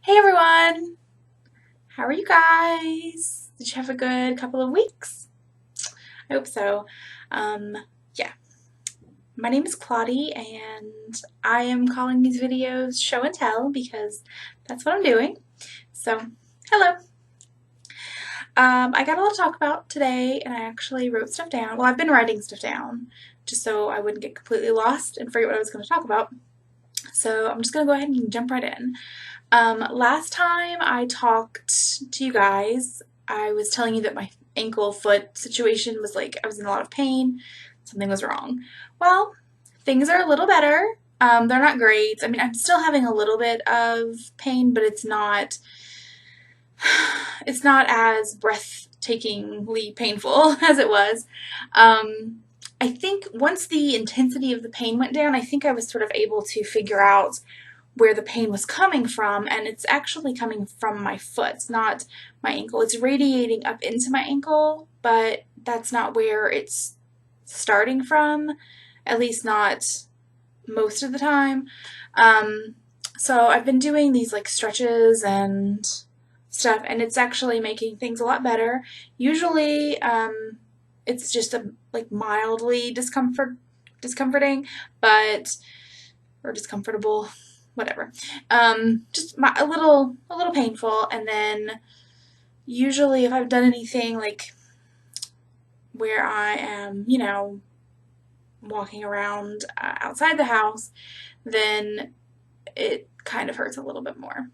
Hey everyone! How are you guys? Did you have a good couple of weeks? I hope so. Um, yeah, my name is Claudie and I am calling these videos show and tell because that's what I'm doing. So, hello. I got a lot to talk about today and I actually wrote stuff down. Well, I've been writing stuff down just so I wouldn't get completely lost and forget what I was going to talk about. So, I'm just going to go ahead and jump right in. Last time I talked to you guys, I was telling you that my ankle foot situation was like I was in a lot of pain. Something was wrong. Well, things are a little better. They're not great. I mean, I'm still having a little bit of pain, but it's not as breathtakingly painful as it was. Um, I think once the intensity of the pain went down, I think I was sort of able to figure out where the pain was coming from, and it's actually coming from my foot. It's not my ankle. It's radiating up into my ankle, but that's not where it's starting from, at least not most of the time. Um, so I've been doing these like stretches and stuff, and it's actually making things a lot better. Usually, it's just a like mildly discomforting, but or discomfortable, whatever. Just a little painful, and then usually if I've done anything like where I am, walking around outside the house, then it kind of hurts a little bit more.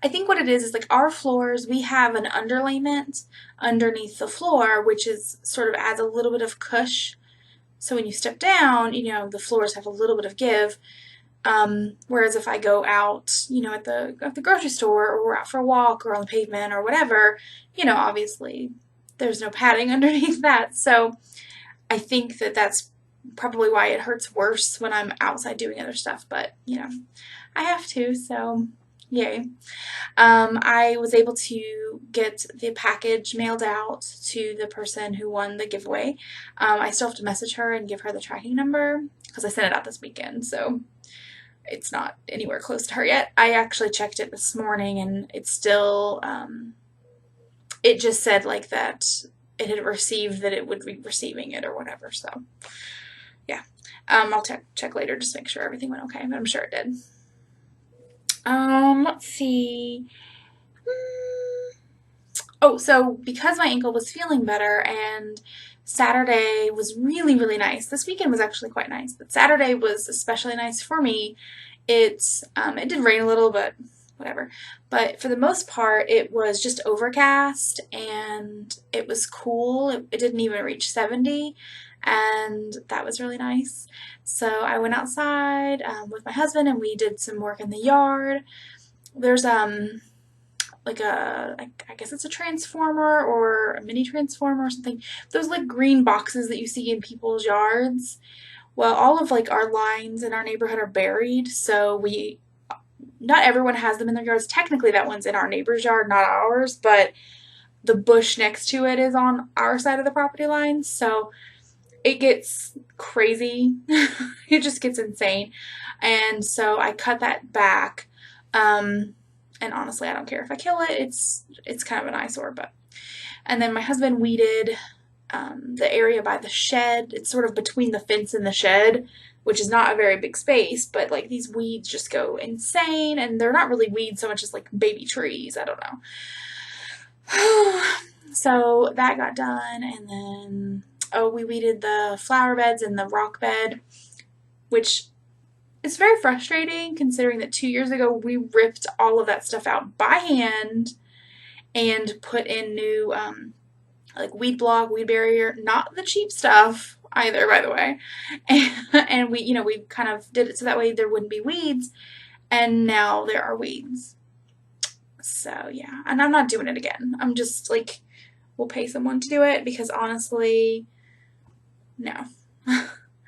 I think what it is like our floors, we have an underlayment underneath the floor, which is sort of adds a little bit of cush. So when you step down, the floors have a little bit of give. Whereas if I go out, at the grocery store or we're out for a walk or on the pavement or whatever, obviously there's no padding underneath that. So I think that that's probably why it hurts worse when I'm outside doing other stuff. But I have to, so yay. I was able to get the package mailed out to the person who won the giveaway. I still have to message her and give her the tracking number because I sent it out this weekend. So it's not anywhere close to her yet. I actually checked it this morning and it's still, it just said like that it had received, that it would be receiving it or whatever. So, yeah. I'll check later just to make sure everything went okay, but I'm sure it did. Let's see. Oh, so because my ankle was feeling better and Saturday was really, really nice. This weekend was actually quite nice, but Saturday was especially nice for me. It did rain a little, but whatever. But for the most part, it was just overcast and it was cool. It didn't even reach 70, and that was really nice. So I went outside with my husband and we did some work in the yard. There's like I guess it's a transformer or a mini transformer or something. Those like green boxes that you see in people's yards. Well, all of like our lines in our neighborhood are buried, so we not everyone has them in their yards. Technically, that one's in our neighbor's yard, not ours, but the bush next to it is on our side of the property line, so it gets crazy. It just gets insane. And so I cut that back. And honestly, I don't care if I kill it. It's kind of an eyesore, but and then my husband weeded the area by the shed. It's sort of between the fence and the shed, which is not a very big space, but like these weeds just go insane, and they're not really weeds so much as like baby trees. I don't know. So that got done, and then we weeded the flower beds and the rock bed, which is very frustrating considering that 2 years ago we ripped all of that stuff out by hand and put in new like weed block, weed barrier, not the cheap stuff either, by the way. And we kind of did it so that way there wouldn't be weeds, and now there are weeds. So yeah, and I'm not doing it again. I'm just like, we'll pay someone to do it because honestly, no.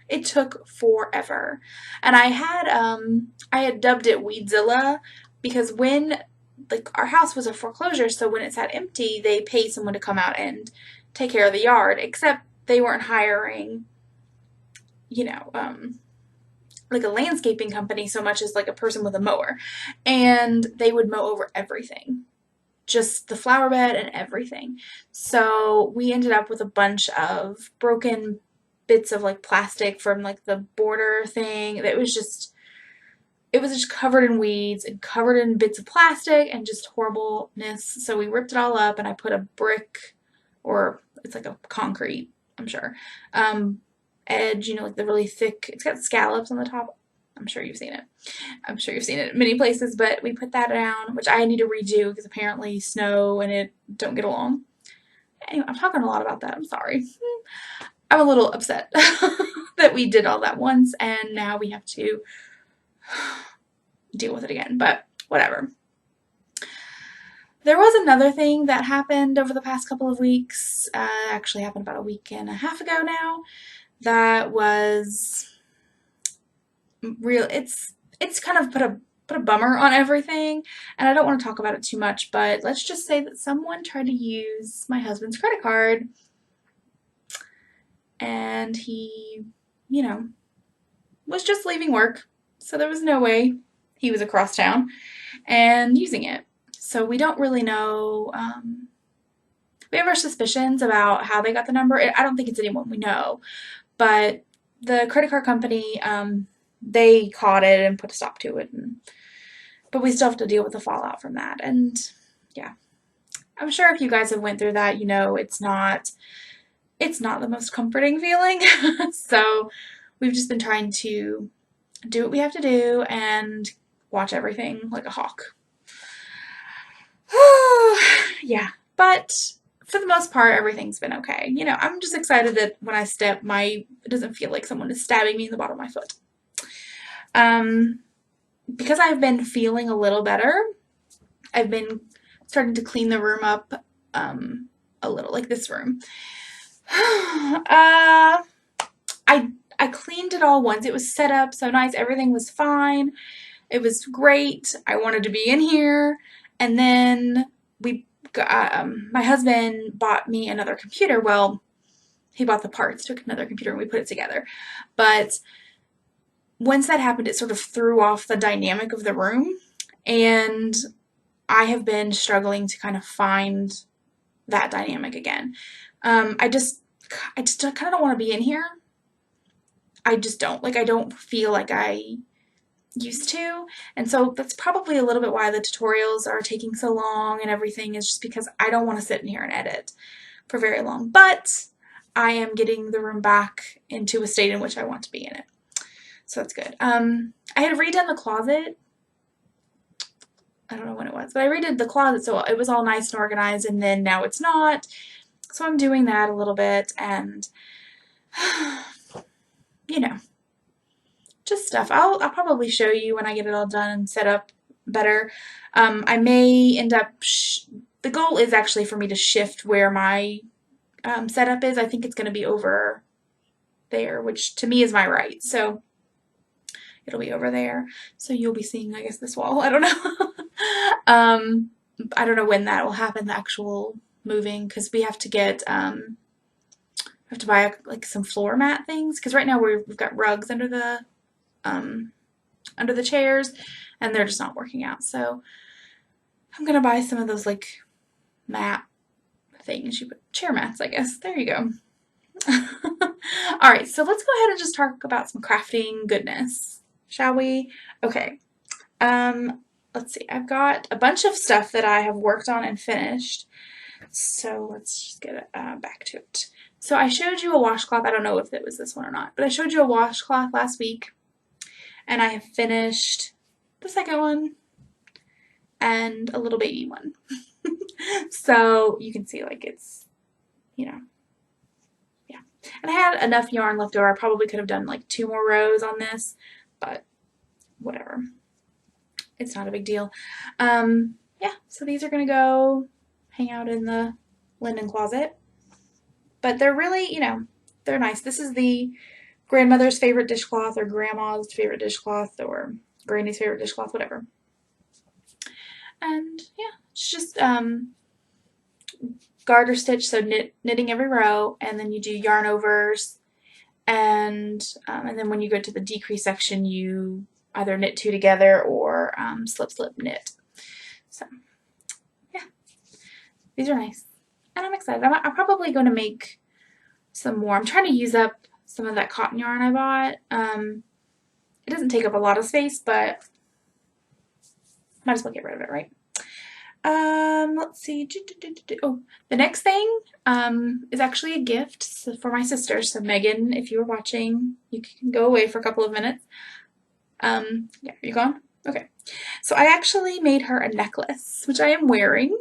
It took forever. And I had dubbed it Weedzilla because when like our house was a foreclosure, so when it sat empty, they paid someone to come out and take care of the yard, except they weren't hiring, you know, um like a landscaping company so much as like a person with a mower. And they would mow over everything, just the flower bed and everything. So we ended up with a bunch of broken bits of like plastic from like the border thing. It was just covered in weeds and covered in bits of plastic and just horribleness. So we ripped it all up and I put a brick, or it's like a concrete, I'm sure, edge, like the really thick, it's got scallops on the top. I'm sure you've seen it. I'm sure you've seen it in many places, but we put that down, which I need to redo because apparently snow and it don't get along. Anyway, I'm talking a lot about that. I'm sorry. I'm a little upset that we did all that once and now we have to deal with it again, but whatever. There was another thing that happened over the past couple of weeks, actually happened about a week and a half ago now, that was real. It's kind of put a bummer on everything, and I don't want to talk about it too much, but let's just say that someone tried to use my husband's credit card, and he, was just leaving work, so there was no way he was across town and using it. So we don't really know. We have our suspicions about how they got the number. I don't think it's anyone we know, but the credit card company, they caught it and put a stop to it. But we still have to deal with the fallout from that. And yeah, I'm sure if you guys have went through that, it's not the most comforting feeling. So we've just been trying to do what we have to do and watch everything like a hawk. Yeah, but for the most part, everything's been okay. I'm just excited that when I step, it doesn't feel like someone is stabbing me in the bottom of my foot. Because I've been feeling a little better, I've been starting to clean the room up, a little, like this room. I cleaned it all once. It was set up so nice. Everything was fine. It was great. I wanted to be in here. And then my husband bought me another computer. Well, he bought the parts, took another computer, and we put it together. But once that happened, it sort of threw off the dynamic of the room. And I have been struggling to kind of find that dynamic again. I just kind of don't want to be in here. I just don't. I don't feel like I used to. And so that's probably a little bit why the tutorials are taking so long and everything, is just because I don't want to sit in here and edit for very long. But I am getting the room back into a state in which I want to be in it. So that's good. I had redone the closet. I don't know when it was, but I redid the closet so it was all nice and organized, and then now it's not. So I'm doing that a little bit, and just stuff. I'll probably show you when I get it all done and set up better. I may end up, the goal is actually for me to shift where my setup is. I think it's going to be over there, which to me is my right. So it'll be over there. So you'll be seeing, I guess, this wall. I don't know. I don't know when that will happen, the actual moving, because we have to get, have to buy some floor mat things, because right now we've got rugs under the chairs, and they're just not working out. So I'm gonna buy some of those mat things. You put chair mats, I guess. There you go. All right, so let's go ahead and just talk about some crafting goodness, shall we? Okay. Let's see. I've got a bunch of stuff that I have worked on and finished. So let's just get back to it. So I showed you a washcloth. I don't know if it was this one or not, but I showed you a washcloth last week, and I have finished the second one and a little baby one. So you can see it's, yeah. And I had enough yarn left over. I probably could have done 2 more rows on this, but whatever. It's not a big deal. Yeah, so these are going to go hang out in the linen closet. But they're really, they're nice. This is the grandmother's favorite dishcloth, or grandma's favorite dishcloth, or granny's favorite dishcloth, whatever. And yeah, it's just garter stitch, so knitting every row, and then you do yarn overs, And then when you go to the decrease section, you either knit two together or slip slip knit. So yeah, these are nice, and I'm excited. I'm probably going to make some more. I'm trying to use up some of that cotton yarn I bought. It doesn't take up a lot of space, but might as well get rid of it, right? Let's see. Oh, the next thing is actually a gift for my sister. So Megan, if you were watching, you can go away for a couple of minutes. Yeah, are you gone? Okay. So I actually made her a necklace, which I am wearing,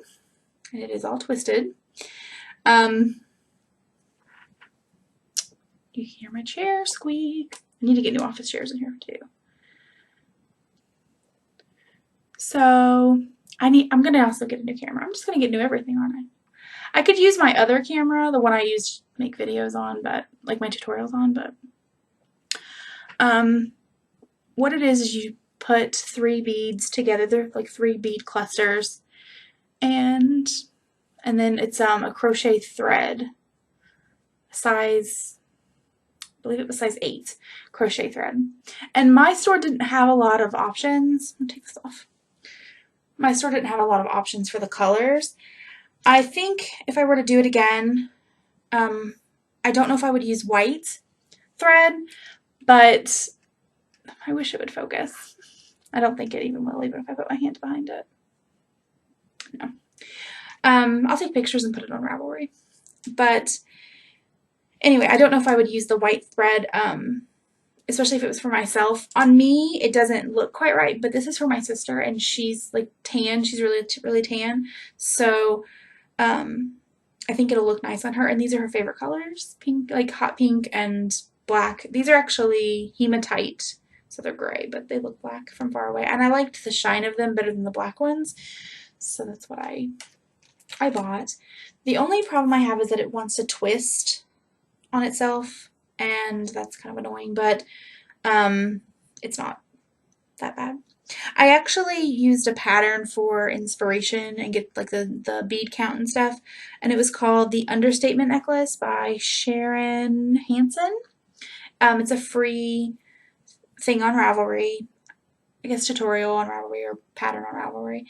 and it is all twisted. You can hear my chair squeak. I need to get new office chairs in here too. So I'm gonna also get a new camera. I'm just gonna get new everything, aren't I? I could use my other camera, the one I use to make videos on, but like my tutorials on, but what it is you put 3 beads together. They're like 3 bead clusters, and then it's a crochet thread, size, I believe it was size 8 crochet thread. And my store didn't have a lot of options. Let me take this off. My store didn't have a lot of options for the colors. I think if I were to do it again, I don't know if I would use white thread, but I wish it would focus. I don't think it even will, even if I put my hand behind it. No. I'll take pictures and put it on Ravelry. But anyway, I don't know if I would use the white thread, especially if it was for myself. On me, it doesn't look quite right, but this is for my sister, and she's like tan. She's really tan. So I think it'll look nice on her. And these are her favorite colors, pink, like hot pink and black. These are actually hematite, so they're gray, but they look black from far away. And I liked the shine of them better than the black ones, so that's what I bought. The only problem I have is that it wants to twist on itself, and that's kind of annoying, but it's not that bad. I actually used a pattern for inspiration and get like the bead count and stuff, and it was called the Understatement Necklace by Sharon Hansen. It's a free thing on Ravelry, I guess tutorial on Ravelry or pattern on Ravelry.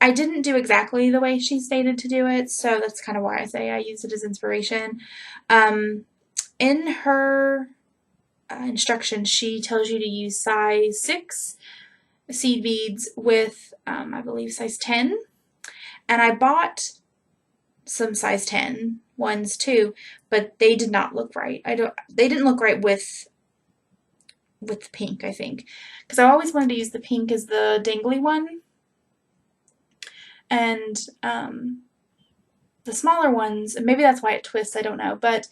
I didn't do exactly the way she stated to do it, so that's kind of why I say I used it as inspiration. In her instructions, she tells you to use size 6 seed beads with, I believe, size 10. And I bought some size 10 ones too, but they did not look right. They didn't look right with the pink, I think, because I always wanted to use the pink as the dangly one. And the smaller ones, and maybe that's why it twists, I don't know, but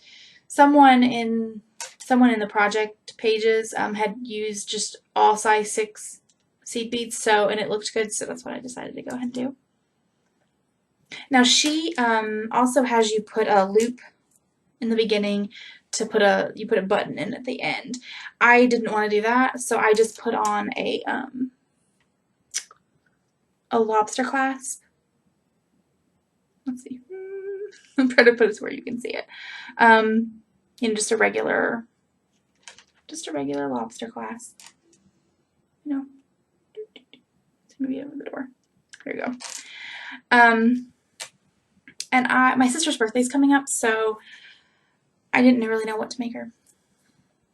someone in the project pages had used just all size 6 seed beads, and it looked good, so that's what I decided to go ahead and do. Now she also has you put a loop in the beginning to put a button in at the end. I didn't want to do that, so I just put on a lobster clasp. Let's see. I'm trying to put it where you can see it. Just a regular lobster clasp. Maybe over the door. There you go. And my sister's birthday's coming up, so I didn't really know what to make her.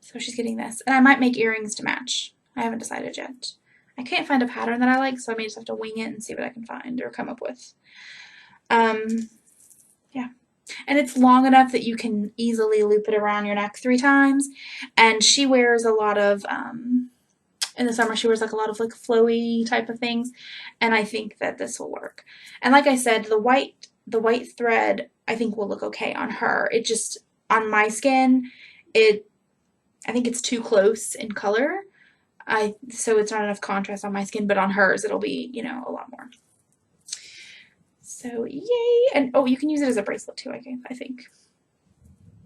So she's getting this. And I might make earrings to match. I haven't decided yet. I can't find a pattern that I like, so I may just have to wing it and see what I can find or come up with. Yeah. And it's long enough that you can easily loop it around your neck 3 times. And she wears a lot of, in the summer, she wears like a lot of like flowy type of things. And I think that this will work. And like I said, the white thread I think will look okay on her. It just, on my skin, I think it's too close in color. So it's not enough contrast on my skin, but on hers it'll be, a lot more. So yay! And oh, you can use it as a bracelet too, I think.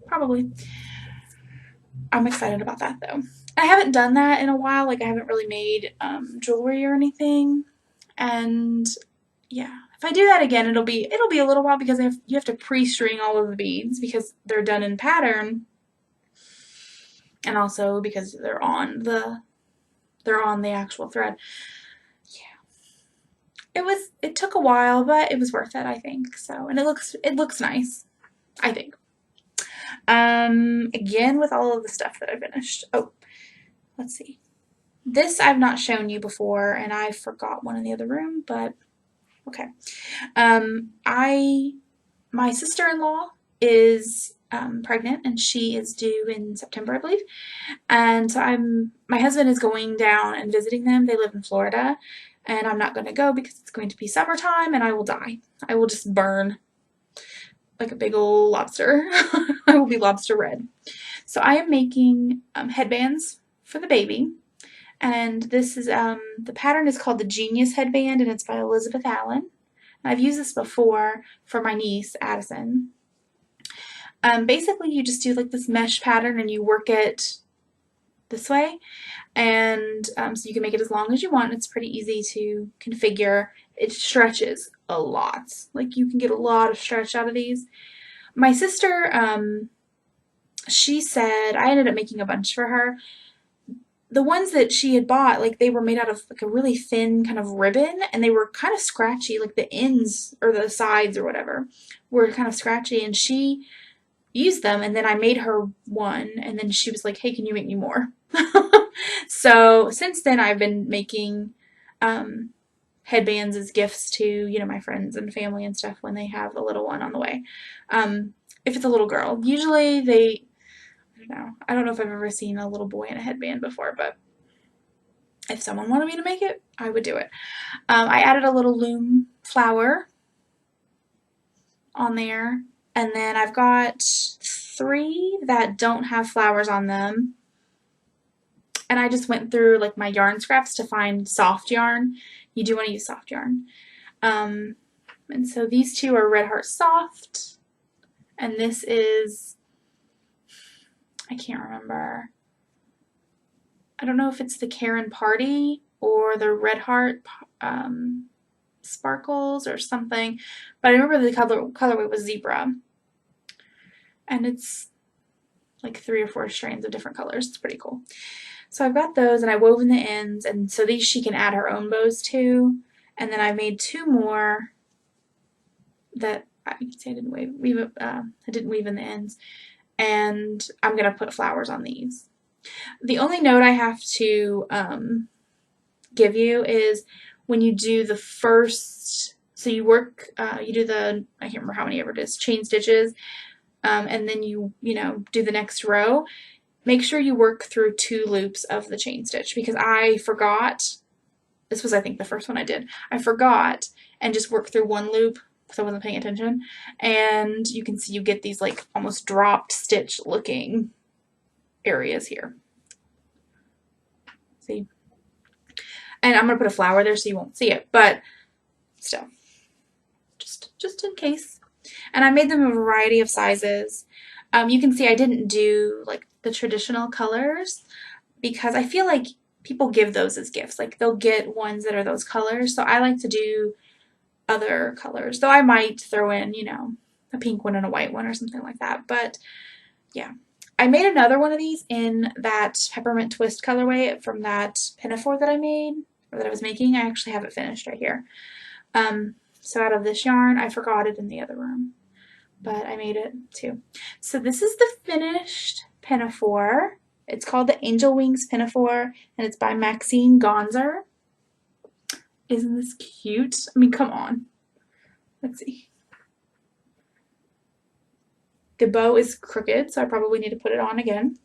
Probably. I'm excited about that though. I haven't done that in a while. Like I haven't really made jewelry or anything. And yeah, if I do that again, it'll be a little while because you have to pre-string all of the beads because they're done in pattern. and also because they're on the actual thread. It took a while, but it was worth it, I think. So, and it looks nice, I think. Again with all of the stuff that I finished. Oh, let's see. This I've not shown you before, and I forgot one in the other room, but okay. I my sister-in-law is pregnant, and she is due in September, I believe. And so my husband is going down and visiting them. They live in Florida, and I'm not going to go because it's going to be summertime and I will die. I will just burn like a big old lobster. I will be lobster red. So I am making headbands for the baby. And this is, the pattern is called the Genius Headband, and it's by Elizabeth Allen. I've used this before for my niece, Addison. Basically, you just do like this mesh pattern and you work it this way, and so you can make it as long as you want. It's pretty easy to configure. It stretches a lot. Like you can get a lot of stretch out of these. My sister, she said, I ended up making a bunch for her. The ones that she had bought, like they were made out of like a really thin kind of ribbon, and they were kind of scratchy, like the ends or the sides or whatever were kind of scratchy, and she used them, and then I made her one, and then she was like, hey, can you make me more? So since then I've been making headbands as gifts to, you know, my friends and family and stuff when they have a little one on the way. If it's a little girl, usually I don't know if I've ever seen a little boy in a headband before, but if someone wanted me to make it, I would do it. I added a little loom flower on there, and then I've got 3 that don't have flowers on them. And I just went through like my yarn scraps to find soft yarn. You do want to use soft yarn. And so these 2 are Red Heart Soft, and this is, I can't remember. I don't know if it's the Karen Party or the Red Heart Sparkles or something, but I remember the colorway was Zebra, and it's like 3 or 4 strands of different colors. It's pretty cool. So I've got those, and I woven the ends, and so these she can add her own bows to. And then I made 2 more that you can see I didn't weave in the ends, and I'm gonna put flowers on these. The only note I have to give you is when you do the first, so you work, you do the, I can't remember how many ever it is, chain stitches, and then you know, do the next row. Make sure you work through 2 loops of the chain stitch, because I forgot, this was I think the first one I did, I forgot and just worked through 1 loop because I wasn't paying attention, and you can see you get these like almost dropped stitch looking areas here. See? And I'm going to put a flower there so you won't see it, but still, just in case. And I made them a variety of sizes. You can see I didn't do like the traditional colors because I feel like people give those as gifts. Like they'll get ones that are those colors. So I like to do other colors. Though I might throw in, you know, a pink one and a white one or something like that. But yeah. I made another one of these in that peppermint twist colorway from that pinafore that I made, or that I was making. I actually have it finished right here. So out of this yarn, I forgot it in the other room, but I made it too. So this is the finished pinafore. It's called the Angel Wings Pinafore, and it's by Maxine Gonzer. Isn't this cute? I mean, come on. Let's see. The bow is crooked, so I probably need to put it on again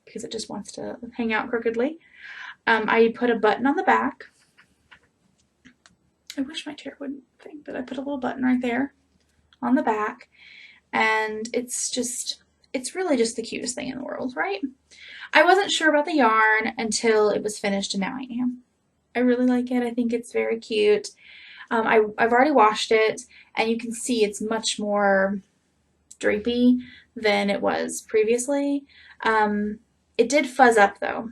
because it just wants to hang out crookedly. I put a button on the back. I wish my chair wouldn't think, but I put a little button right there on the back, and it's really just the cutest thing in the world, right? I wasn't sure about the yarn until it was finished, and now I am. I really like it. I think it's very cute. I've already washed it, and you can see it's much more drapey than it was previously. It did fuzz up though,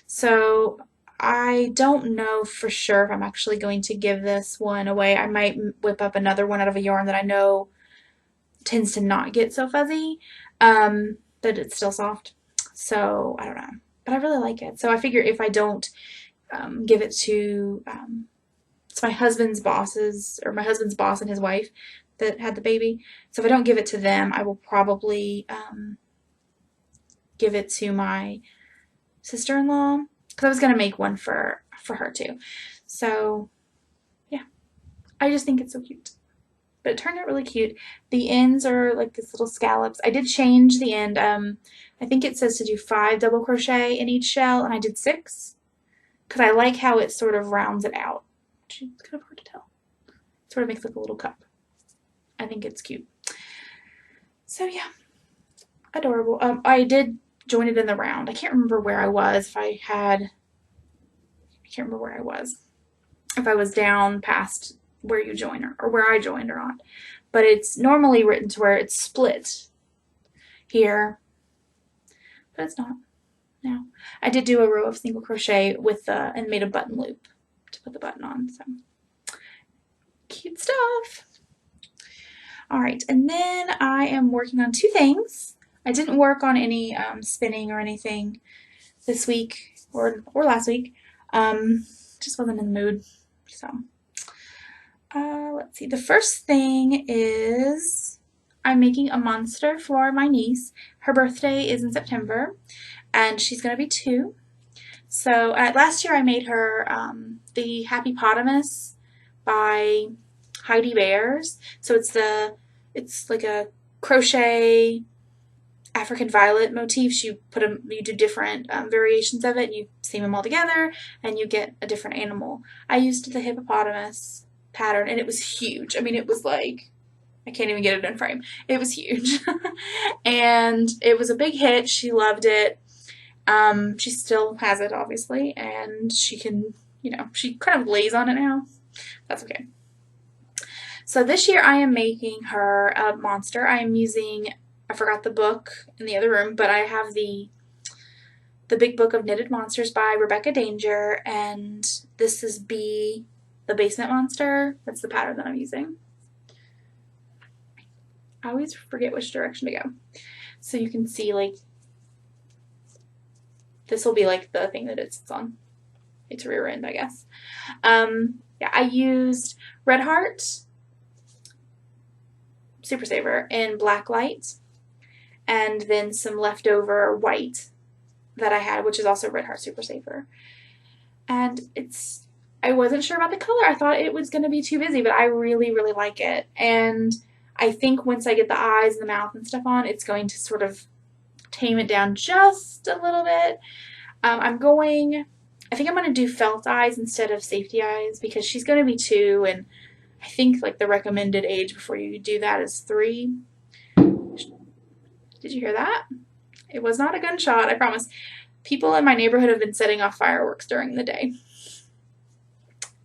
so I don't know for sure if I'm actually going to give this one away. I might whip up another one out of a yarn that I know tends to not get so fuzzy. that it's still soft. So I don't know, but I really like it. So I figure if I don't give it to it's my husband's bosses, or my husband's boss and his wife that had the baby. So if I don't give it to them, I will probably give it to my sister-in-law, because I was gonna make one for her too. So yeah, I just think it's so cute. But it turned out really cute. The ends are like these little scallops. I did change the end. I think it says to do 5 double crochet in each shell, and I did 6 because I like how it sort of rounds it out. It's kind of hard to tell. It sort of makes like a little cup. I think it's cute. So yeah, adorable. I did join it in the round. I can't remember where I was. I can't remember where I was. If I was down past where you join or where I joined or not. But it's normally written to where it's split here, but it's not. No. I did do a row of single crochet with and made a button loop to put the button on. So cute stuff. All right, and then I am working on 2 things. I didn't work on any spinning or anything this week or last week. Just wasn't in the mood. So let's see. The first thing is I'm making a monster for my niece. Her birthday is in September, and she's going to be 2. So last year I made her the Happy Potamus by Heidi Bears. So it's like a crochet African violet motifs. You do different variations of it, and you seam them all together, and you get a different animal. I used the hippopotamus pattern, and it was huge. I mean, it was like, I can't even get it in frame. It was huge. And it was a big hit. She loved it. She still has it, obviously, and she can, she kind of lays on it now. That's okay. So this year I am making her a monster. I am using, I forgot the book in the other room, but I have the Big Book of Knitted Monsters by Rebecca Danger, and this is B, the Basement Monster. That's the pattern that I'm using. I always forget which direction to go. So you can see, like, this will be like the thing that it sits on. Its rear end, I guess. Yeah, I used Red Heart Super Saver in Black Light, and then some leftover white that I had, which is also Red Heart Super Saver. And I wasn't sure about the color. I thought it was going to be too busy, but I really, really like it. And I think once I get the eyes and the mouth and stuff on, it's going to sort of tame it down just a little bit. I think I'm going to do felt eyes instead of safety eyes, because she's going to be 2, and I think like the recommended age before you do that is 3. Did you hear that? It was not a gunshot, I promise. People in my neighborhood have been setting off fireworks during the day.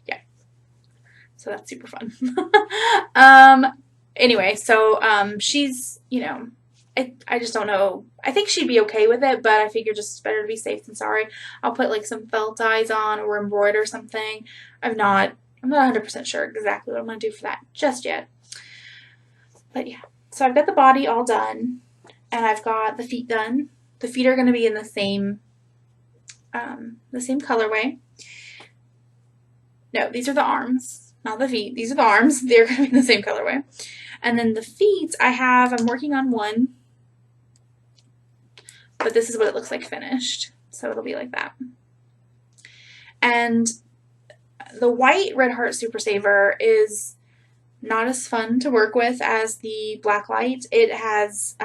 Yeah. So that's super fun. Anyway, so she's, I just don't know. I think she'd be okay with it, but I figure just better to be safe than sorry. I'll put like some felt eyes on or embroider something. I'm not 100% sure exactly what I'm going to do for that just yet. But yeah. So I've got the body all done, and I've got the feet done. The feet are going to be in the same colorway. No, these are the arms, not the feet. These are the arms. They're going to be in the same colorway. And then the feet, I'm working on one, but this is what it looks like finished. So it'll be like that. And the white Red Heart Super Saver is not as fun to work with as the Black Light. It has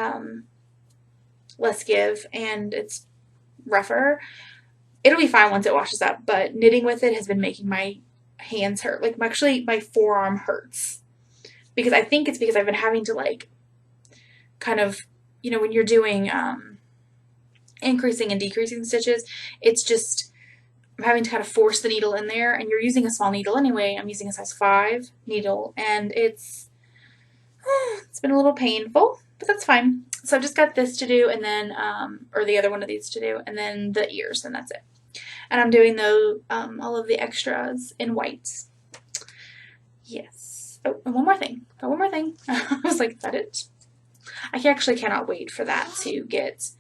less give, and it's rougher. It'll be fine once it washes up, but knitting with it has been making my hands hurt. Like, actually, my forearm hurts. Because I think it's because I've been having to, like, kind of, when you're doing increasing and decreasing stitches, it's just, I'm having to kind of force the needle in there, and you're using a small needle anyway. I'm using a size 5 needle, and it's been a little painful, but that's fine. So I've just got this to do, and then, or the other one of these to do, and then the ears, and that's it. And I'm doing all of the extras in white. Yes. Oh, and one more thing. I was like, is that it? I actually cannot wait for that to get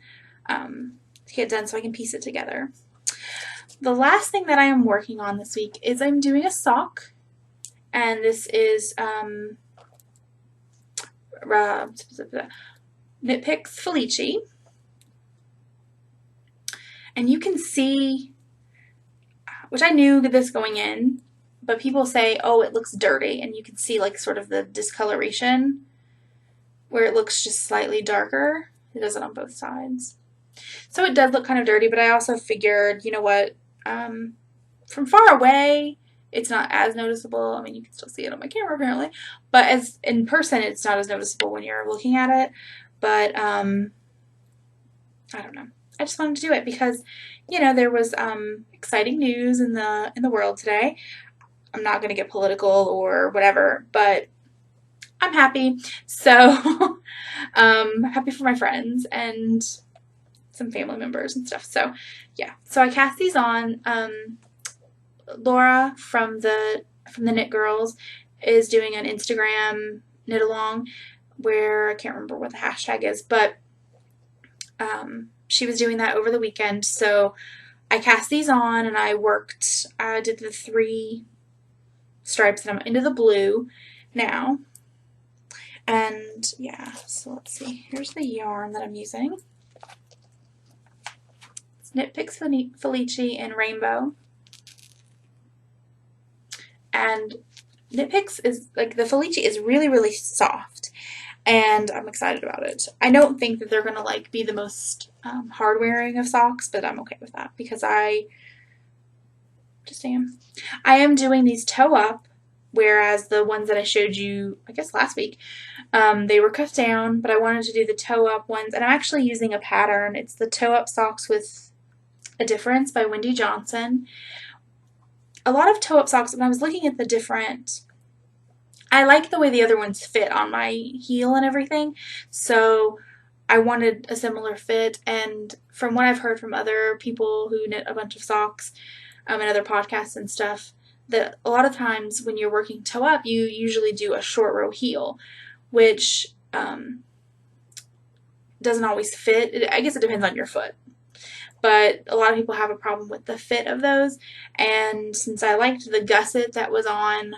done so I can piece it together. The last thing that I am working on this week is I'm doing a sock, and this is Knit Picks Felici. And you can see, which I knew this going in, but people say, oh, it looks dirty, and you can see like sort of the discoloration where it looks just slightly darker. It does it on both sides. So it does look kind of dirty, but I also figured, you know what, from far away, it's not as noticeable. I mean, you can still see it on my camera apparently, but as in person, it's not as noticeable when you're looking at it. But I don't know. I just wanted to do it because, you know, there was exciting news in the world today. I'm not going to get political or whatever, but I'm happy. So happy for my friends and some family members and stuff. So yeah. So I cast these on. Laura from the Knit Girls is doing an Instagram knit along where I can't remember what the hashtag is, but she was doing that over the weekend. So I cast these on and I did the 3 stripes and I'm into the blue now. And yeah, so let's see. Here's the yarn that I'm using. It's Knit Picks Felici in Rainbow. And Knit Picks is, like, the Felici is really, really soft. And I'm excited about it. I don't think that they're going to, like, be the most hard wearing of socks, but I'm okay with that because I just am. I am doing these toe up, whereas the ones that I showed you, I guess last week, they were cuffed down, but I wanted to do the toe up ones, and I'm actually using a pattern. It's the Toe Up Socks with a Difference by Wendy Johnson. A lot of toe up socks, when I was looking at the different, I like the way the other ones fit on my heel and everything, so I wanted a similar fit, and from what I've heard from other people who knit a bunch of socks and other podcasts and stuff, that a lot of times when you're working toe up, you usually do a short row heel, which doesn't always fit. I guess it depends on your foot. But a lot of people have a problem with the fit of those, and since I liked the gusset that was on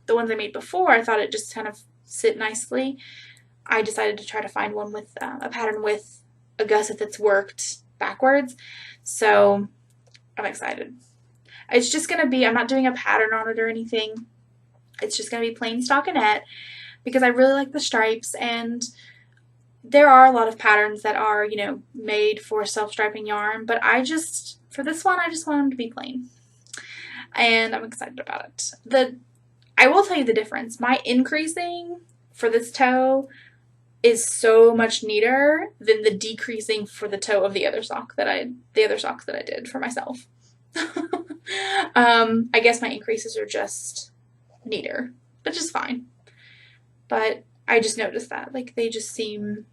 the ones I made before, I thought it just kind of sit nicely. I decided to try to find one with a pattern with a gusset that's worked backwards, so I'm excited. It's just going to be, I'm not doing a pattern on it or anything, it's just going to be plain stockinette because I really like the stripes, and there are a lot of patterns that are, you know, made for self-striping yarn, but for this one, I just want them to be plain. And I'm excited about it. I will tell you the difference. My increasing for this toe is so much neater than the decreasing for the toe of the other socks that I did for myself. I guess my increases are just neater, which is fine. But I just noticed that, like, they just seem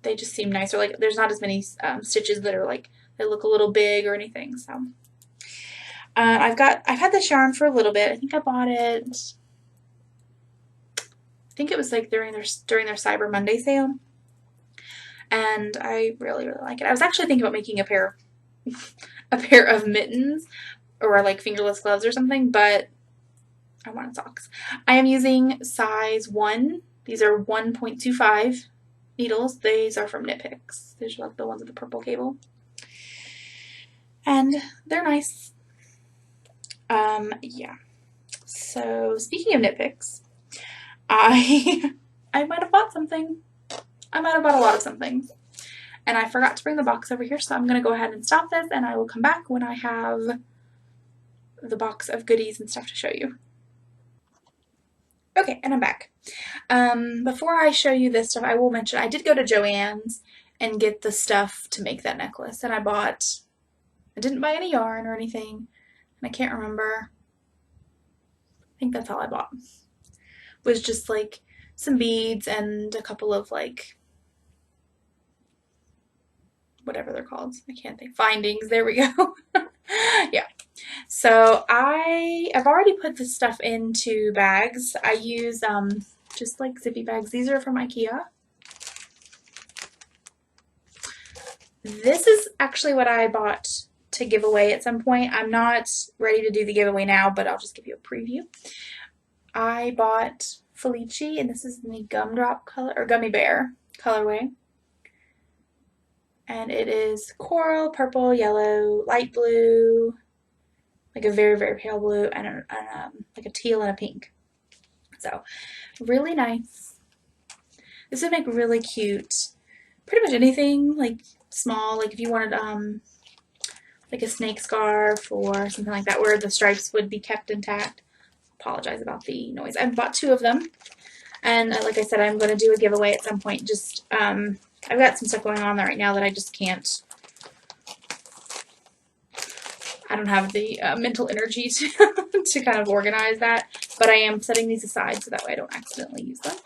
nicer. Like, there's not as many stitches that are like, they look a little big or anything. So I've had this yarn for a little bit. I think I bought it, I think it was like during their Cyber Monday sale, and I really, really like it. I was actually thinking about making a pair of mittens or like fingerless gloves or something, but I wanted socks. I am using size 1. These are 1.25 needles. These are from Knit Picks. These are like the ones with the purple cable. And they're nice. Yeah. So speaking of Knit Picks, I might have bought something. I might have bought a lot of something. And I forgot to bring the box over here, so I'm going to go ahead and stop this, and I will come back when I have the box of goodies and stuff to show you. Okay, and I'm back. Before I show you this stuff, I will mention I did go to Joann's and get the stuff to make that necklace, and I didn't buy any yarn or anything, and I can't remember. I think that's all I bought. Was just like some beads and a couple of like, whatever they're called. I can't think. Findings. There we go. Yeah. So I've already put this stuff into bags. I use just like zippy bags. These are from IKEA. This is actually what I bought to give away at some point. I'm not ready to do the giveaway now, but I'll just give you a preview. I bought Felici, and this is in the gumdrop color, or gummy bear colorway. And it is coral, purple, yellow, light blue, like a very, very pale blue, and like a teal and a pink. So, really nice. This would make really cute, pretty much anything, like small, like if you wanted like a snake scarf or something like that where the stripes would be kept intact. Apologize about the noise. I bought 2 of them, and like I said, I'm going to do a giveaway at some point. Just I've got some stuff going on there right now that I just can't. I don't have the mental energy to kind of organize that, but I am setting these aside so that way I don't accidentally use them.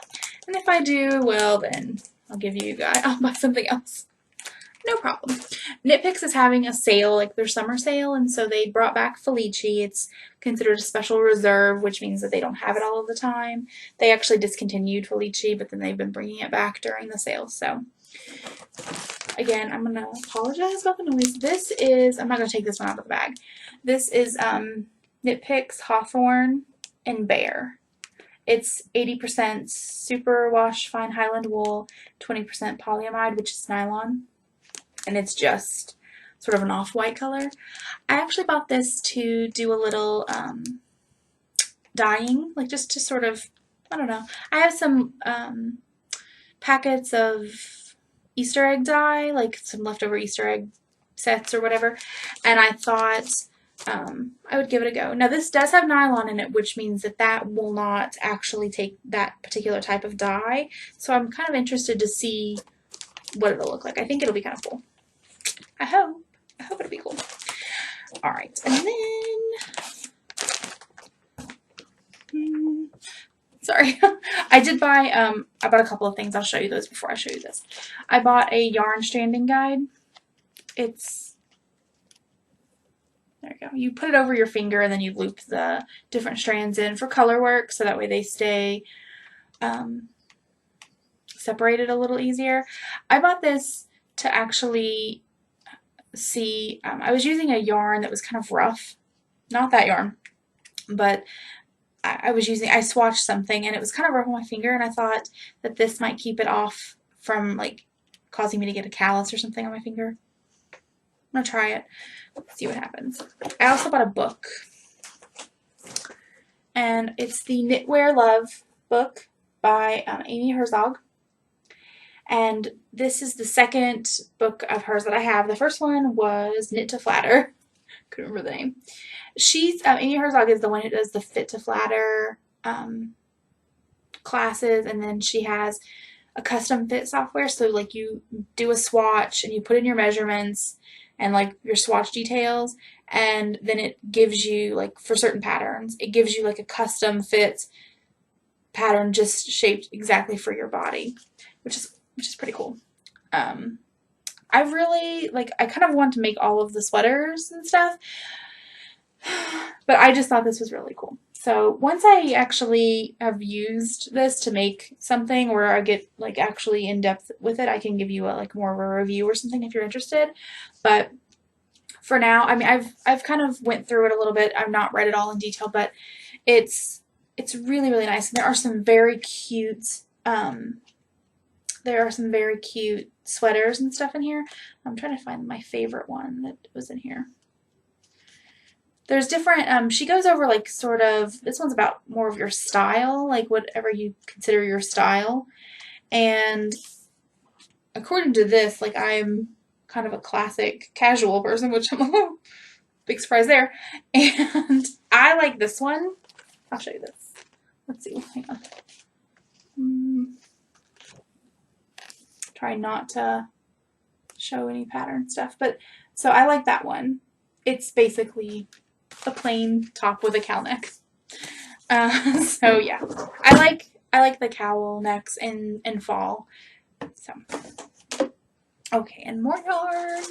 And if I do, well then I'll give you guys. I'll buy something else. No problem. Knit Picks is having a sale, like their summer sale, and so they brought back Felici. It's considered a special reserve, which means that they don't have it all of the time. They actually discontinued Felici, but then they've been bringing it back during the sale. So, again, I'm going to apologize about the noise. This is, I'm not going to take this one out of the bag. This is Knit Picks Hawthorne and Bear. It's 80% superwash fine Highland wool, 20% polyamide, which is nylon. And it's just sort of an off-white color. I actually bought this to do a little dyeing, like just to sort of, I don't know. I have some packets of Easter egg dye, like some leftover Easter egg sets or whatever, and I thought I would give it a go. Now this does have nylon in it, which means that that will not actually take that particular type of dye, so I'm kind of interested to see what it'll look like. I think it'll be kind of cool. I hope it'll be cool. Alright, and then, sorry, I did buy, I bought a couple of things. I'll show you those before I show you this. I bought a yarn stranding guide. It's, there you go. You put it over your finger and then you loop the different strands in for color work so that way they stay separated a little easier. I bought this to actually see, I was using a yarn that was kind of rough, not that yarn, but I swatched something and it was kind of rough on my finger, and I thought that this might keep it off from like causing me to get a callus or something on my finger. I'm gonna try it, see what happens. I also bought a book, and it's the Knitwear Love book by Amy Herzog. And this is the second book of hers that I have. The first one was Knit to Flatter. Couldn't remember the name. She's, Amy Herzog is the one who does the Fit to Flatter classes, and then she has a custom fit software. So like you do a swatch and you put in your measurements and like your swatch details, and then it gives you, like for certain patterns, it gives you like a custom fit pattern just shaped exactly for your body, which is pretty cool. I really, like, I kind of want to make all of the sweaters and stuff, but I just thought this was really cool. So once I actually have used this to make something, or I get like actually in depth with it, I can give you a, like more of a review or something if you're interested. But for now, I mean, I've kind of went through it a little bit. I've not read it all in detail, but it's really, really nice. And there are some very cute sweaters and stuff in here. I'm trying to find my favorite one that was in here. There's different, she goes over like sort of, this one's about more of your style, like whatever you consider your style. And according to this, like I'm kind of a classic casual person, which I'm a big surprise there. And I like this one. I'll show you this. Let's see, hang on. Try not to show any pattern stuff, but so I like that one. It's basically a plain top with a cowl neck. So yeah, I like the cowl necks in fall. So okay, and more yarn.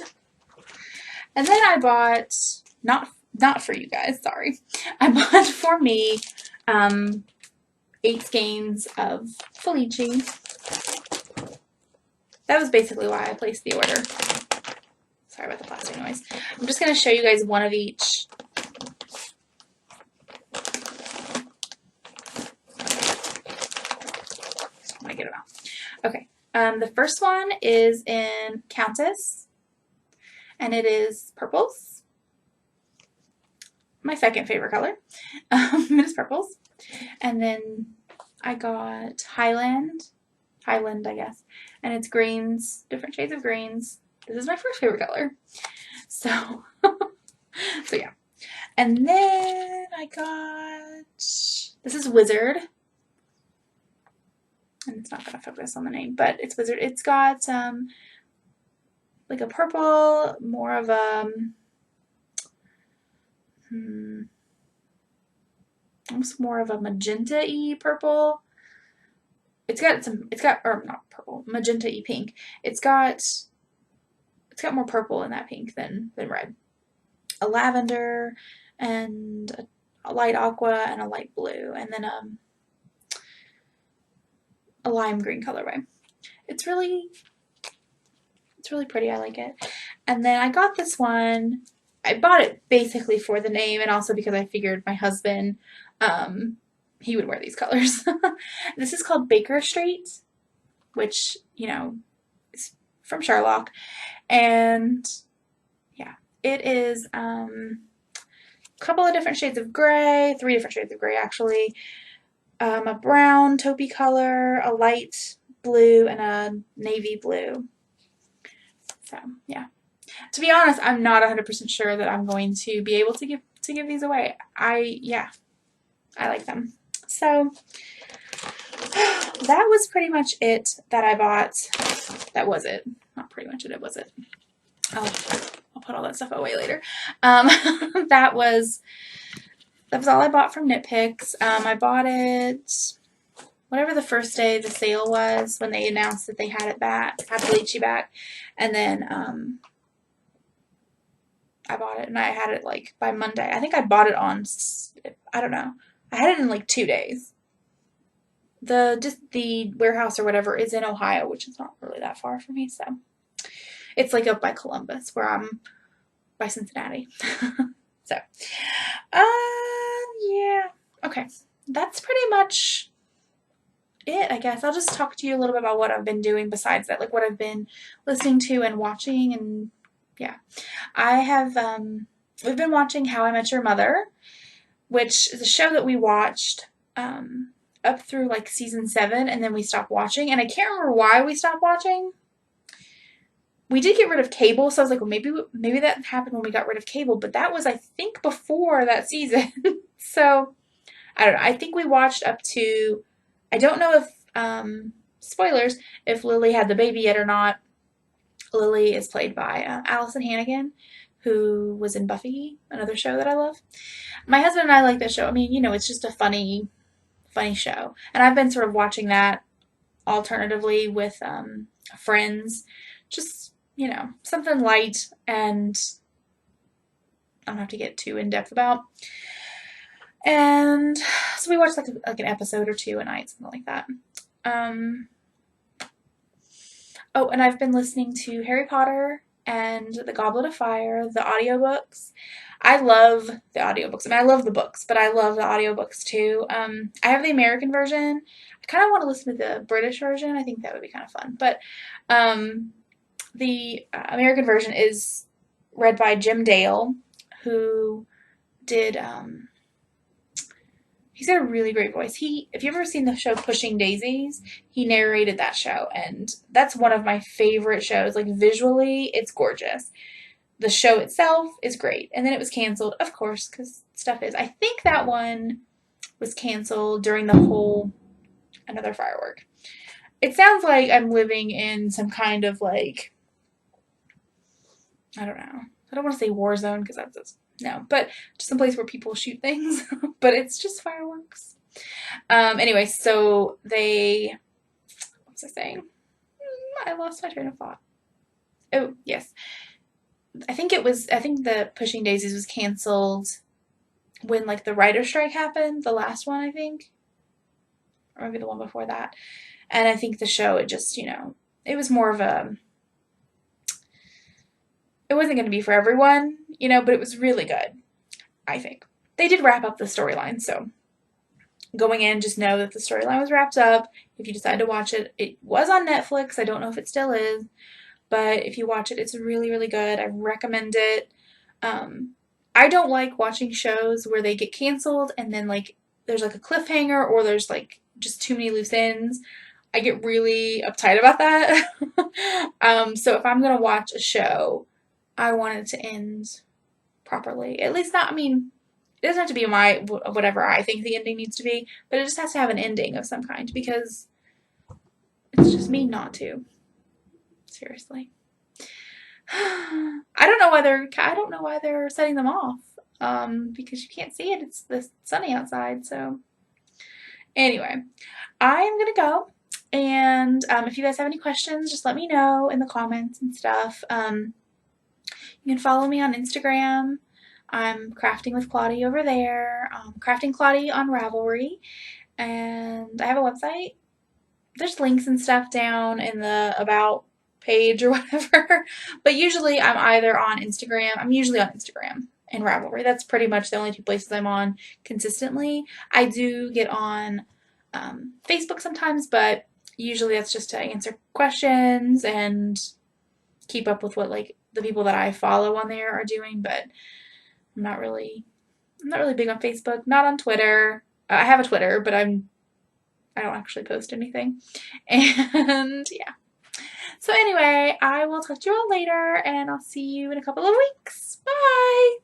And then I bought, not for you guys, sorry. I bought for me 8 skeins of Felici. That was basically why I placed the order. Sorry about the plastic noise. I'm just going to show you guys one of each. I'm going to get it out. Okay. The first one is in Countess, and it is purples. My second favorite color. It is purples. And then I got Highland, I guess, and it's greens, different shades of greens. This is my first favorite color. So, so yeah. And then I got, this is Wizard. And it's not going to focus on the name, but it's Wizard. It's got like a purple, more of a, almost more of a magenta-y purple. Or not purple, magenta-y pink. It's got more purple in that pink than red. A lavender and a light aqua and a light blue, and then a lime green colorway. It's really pretty. I like it. And then I got this one. I bought it basically for the name and also because I figured my husband, he would wear these colors. This is called Baker Street, which, you know, is from Sherlock. And yeah, it is a couple of different shades of gray, 3 different shades of gray actually, a brown taupey color, a light blue, and a navy blue. So yeah, to be honest, I'm not 100% sure that I'm going to be able to give these away. I like them. So that was pretty much it that I bought. That was it. Not pretty much it. It was it. I'll put all that stuff away later. That was all I bought from Knit Picks. I bought it whatever the first day the sale was when they announced that they had it back, had Felici back, and then I bought it and I had it like by Monday. I think I bought it on, I don't know. I had it in like 2 days. The warehouse or whatever is in Ohio, which is not really that far from me, so it's like up by Columbus, where I'm by Cincinnati. So, yeah. Okay, that's pretty much it, I guess. I'll just talk to you a little bit about what I've been doing besides that, like what I've been listening to and watching, and yeah. I have, we've been watching How I Met Your Mother, which is a show that we watched up through like season 7, and then we stopped watching, and I can't remember why we stopped watching. We did get rid of cable, so I was like, well, maybe that happened when we got rid of cable, but that was, I think, before that season. So, I don't know. I think we watched up to, I don't know if, spoilers, if Lily had the baby yet or not. Lily is played by Allison Hannigan, who was in Buffy, another show that I love. My husband and I like that show. I mean, you know, it's just a funny show. And I've been sort of watching that alternatively with friends. Just, you know, something light and I don't have to get too in-depth about. And so we watched like an episode or 2 a night, something like that. Oh, and I've been listening to Harry Potter and The Goblet of Fire, the audiobooks. I love the audiobooks. I mean, I love the books, but I love the audiobooks too. I have the American version. I kind of want to listen to the British version. I think that would be kind of fun. But the American version is read by Jim Dale, who did, he's got a really great voice. If you've ever seen the show Pushing Daisies, he narrated that show, and that's one of my favorite shows. Like, visually, it's gorgeous. The show itself is great, and then it was canceled, of course, because stuff is. I think that one was canceled during the whole Another Firework. It sounds like I'm living in some kind of, like, I don't know. I don't want to say war zone, because that's just, no, but just some place where people shoot things, but it's just fireworks. Anyway, so what was I saying? I lost my train of thought. Oh, yes. I think the Pushing Daisies was canceled when, like, the writer's strike happened, the last one, I think. or maybe the one before that. And I think the show, it just, it was more of it wasn't going to be for everyone, but it was really good, I think. They did wrap up the storyline, so going in, just know that the storyline was wrapped up. If you decide to watch it, it was on Netflix. I don't know if it still is, but if you watch it, it's really, really good. I recommend it. I don't like watching shows where they get canceled and then there's a cliffhanger or there's just too many loose ends. I get really uptight about that. So if I'm gonna watch a show, I want it to end properly. At least not, it doesn't have to be whatever I think the ending needs to be, but it just has to have an ending of some kind because it's just mean not to. Seriously. I don't know why they're setting them off. Because you can't see it. It's sunny outside, so anyway, I'm gonna go. And if you guys have any questions, just let me know in the comments and stuff. You can follow me on Instagram. I'm Crafting with Claudie over there. Crafting Claudie on Ravelry. And I have a website. There's links and stuff down in the About page or whatever. But usually I'm either on Instagram. I'm usually on Instagram and Ravelry. That's pretty much the only two places I'm on consistently. I do get on Facebook sometimes, but usually that's just to answer questions and keep up with what the people that I follow on there are doing, but I'm not really big on Facebook, not on Twitter. I have a Twitter, but I don't actually post anything. And yeah. So anyway, I will talk to you all later, and I'll see you in a couple of weeks. Bye!